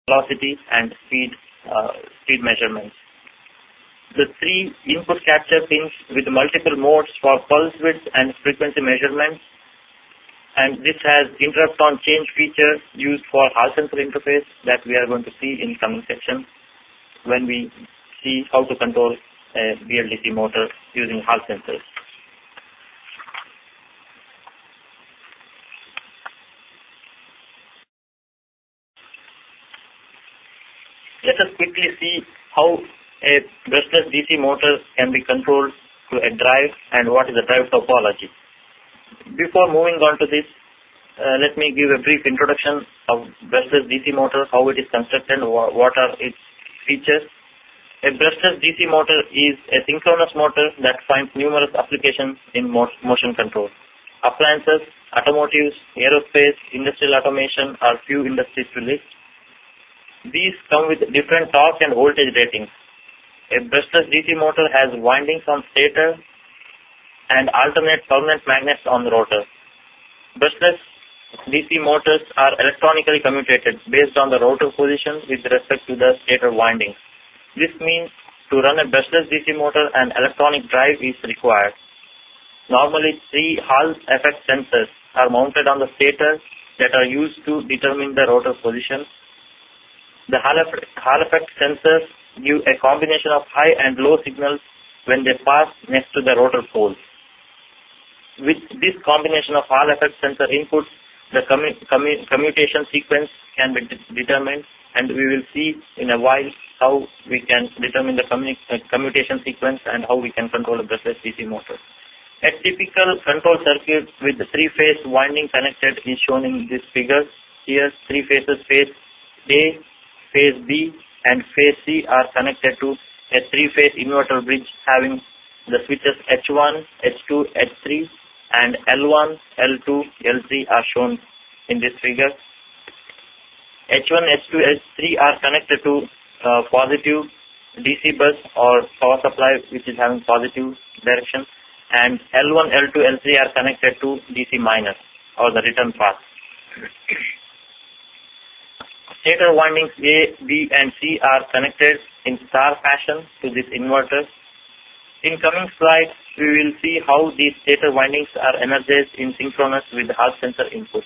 velocity and speed measurements. The 3 input capture pins with multiple modes for pulse width and frequency measurements, and this has interrupt on change feature used for Hall sensor interface that we are going to see in coming section when we see how to control a BLDC motor using Hall sensors. Let us quickly see how a brushless DC motor can be controlled to a drive and what is the drive topology. Before moving on to this, let me give a brief introduction of brushless DC motor, how it is constructed, what are its features. A brushless DC motor is a synchronous motor that finds numerous applications in motion control. Appliances, automotives, aerospace, industrial automation are few industries to list. These come with different torque and voltage ratings. A brushless DC motor has windings on stator and alternate permanent magnets on the rotor. Brushless DC motors are electronically commutated based on the rotor position with respect to the stator windings. This means to run a brushless DC motor, an electronic drive is required. Normally, 3 Hall effect sensors are mounted on the stator that are used to determine the rotor position. The Hall effect sensors give a combination of high and low signals when they pass next to the rotor poles. With this combination of Hall effect sensor inputs, the commutation sequence can be determined, and we will see in a while how we can determine the commutation sequence and how we can control a brushless DC motor. A typical control circuit with the 3-phase winding connected is shown in this figure. Here, 3 phases, phase A, phase B and phase C are connected to a 3-phase inverter bridge having the switches H1, H2, H3 and L1, L2, L3 are shown in this figure. H1, H2, H3 are connected to positive DC bus or power supply which is having positive direction, and L1, L2, L3 are connected to DC minus or the return path. Stator windings A, B and C are connected in star fashion to this inverter. In coming slides, we will see how these stator windings are energized in synchronous with the Hall sensor input.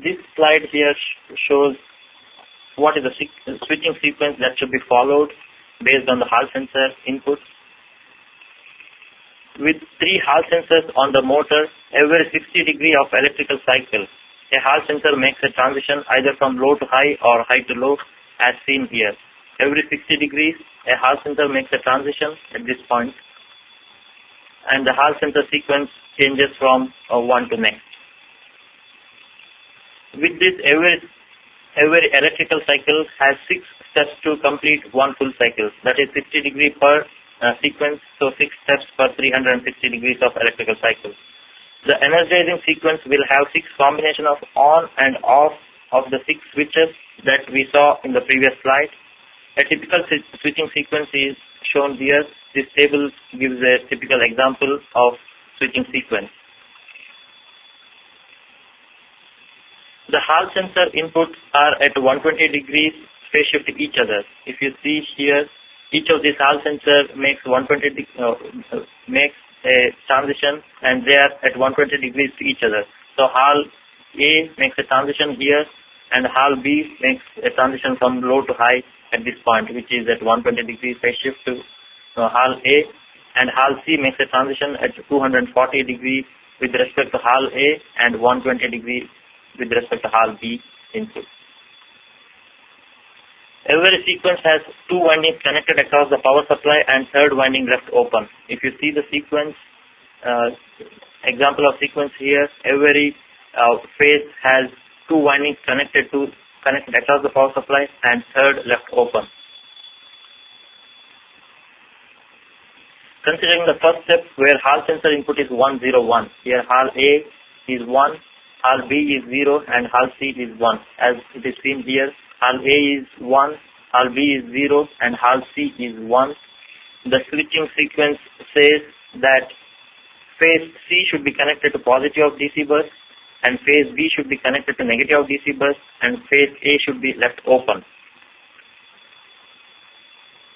This slide here shows what is the switching sequence that should be followed based on the Hall sensor input. With 3 Hall sensors on the motor, every 60 degree of electrical cycle, a Hall sensor makes a transition either from low to high or high to low as seen here. Every 60 degrees, a Hall sensor makes a transition at this point, and the Hall sensor sequence changes from one to next. With this, every electrical cycle has 6 steps to complete one full cycle. That is 60 degree per sequence, so 6 steps per 360 degrees of electrical cycle. The energizing sequence will have 6 combination of on and off of the 6 switches that we saw in the previous slide. A typical switching sequence is shown here. This table gives a typical example of switching sequence. The Hall sensor inputs are at 120 degrees phase shift to each other. If you see here, each of these Hall sensor makes makes a transition, and they are at 120 degrees to each other. So Hall A makes a transition here, and Hall B makes a transition from low to high at this point, which is at 120 degrees phase shift to Hall A, and Hall C makes a transition at 240 degrees with respect to Hall A and 120 degrees with respect to Hall B input. Every sequence has 2 windings connected across the power supply and 3rd winding left open. If you see the sequence, example of sequence here, every phase has 2 windings connected across the power supply and 3rd left open. Considering the first step where Hall sensor input is 1, 0, 1. Here Hall A is 1, Hall B is 0 and Hall C is 1. As it is seen here, Hall A is 1, Hall B is 0 and Hall C is 1. The switching sequence says that phase C should be connected to positive of DC bus, and phase B should be connected to negative of DC bus, and phase A should be left open.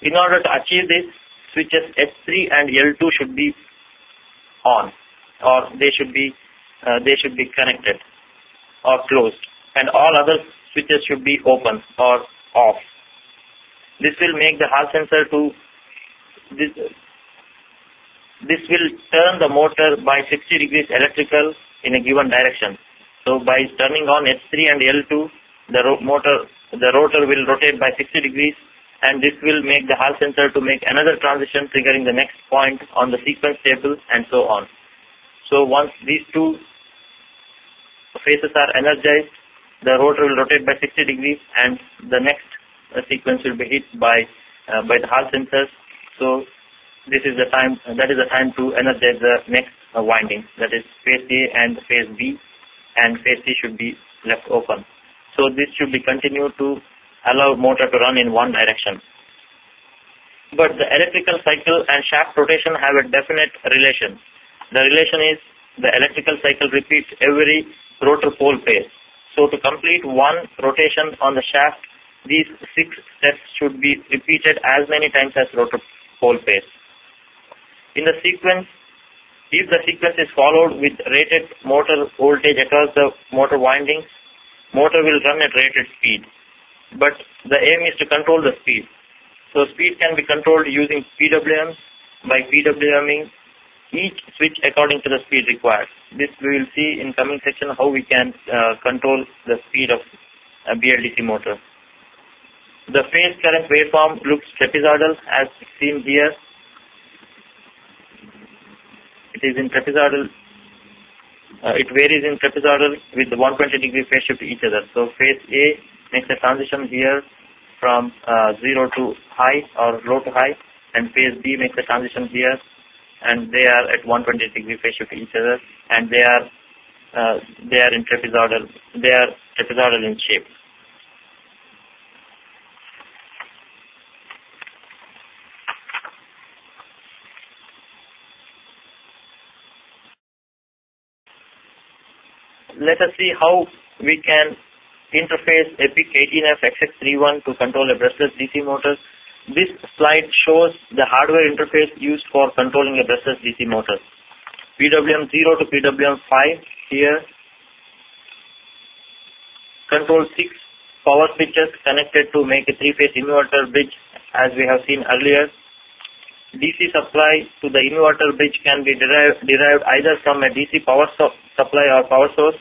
In order to achieve this, switches S3 and L2 should be on, or they should be connected or closed, and all other switches should be open or off. This will make the Hall sensor to this will turn the motor by 60 degrees electrical in a given direction. So by turning on S3 and L2, the rotor will rotate by 60 degrees, and this will make the Hall sensor to make another transition triggering the next point on the sequence table, and so on. So once these two phases are energized, the rotor will rotate by 60 degrees, and the next sequence will be hit by the Hall sensors. So this is the time. That is the time to energize the next winding. That is phase A and phase B, and phase C should be left open. So this should be continued to allow motor to run in one direction. But the electrical cycle and shaft rotation have a definite relation. The relation is the electrical cycle repeats every rotor pole pace. So to complete one rotation on the shaft, these 6 steps should be repeated as many times as rotor pole pace. In the sequence, if the sequence is followed with rated motor voltage across the motor windings, motor will run at rated speed. But the aim is to control the speed. So speed can be controlled using PWMs by PWMing each switch according to the speed required. This we will see in coming section how we can control the speed of a BLDC motor. The phase current waveform looks trapezoidal as seen here. It is in trapezoidal. It varies in trapezoidal with the 120 degree phase shift to each other. So phase A makes a transition here from 0 to high or low to high, and phase B makes a transition here, and they are at 120 degree phase shift to each other, and they are in trapezoidal. They are trapezoidal in shape. Let us see how we can interface a PIC18Fxx31 to control a brushless DC motor. This slide shows the hardware interface used for controlling a brushless DC motor. PWM 0 to PWM 5 here. Control 6 power switches connected to make a 3-phase inverter bridge, as we have seen earlier. DC supply to the inverter bridge can be derived either from a DC power supply or power source,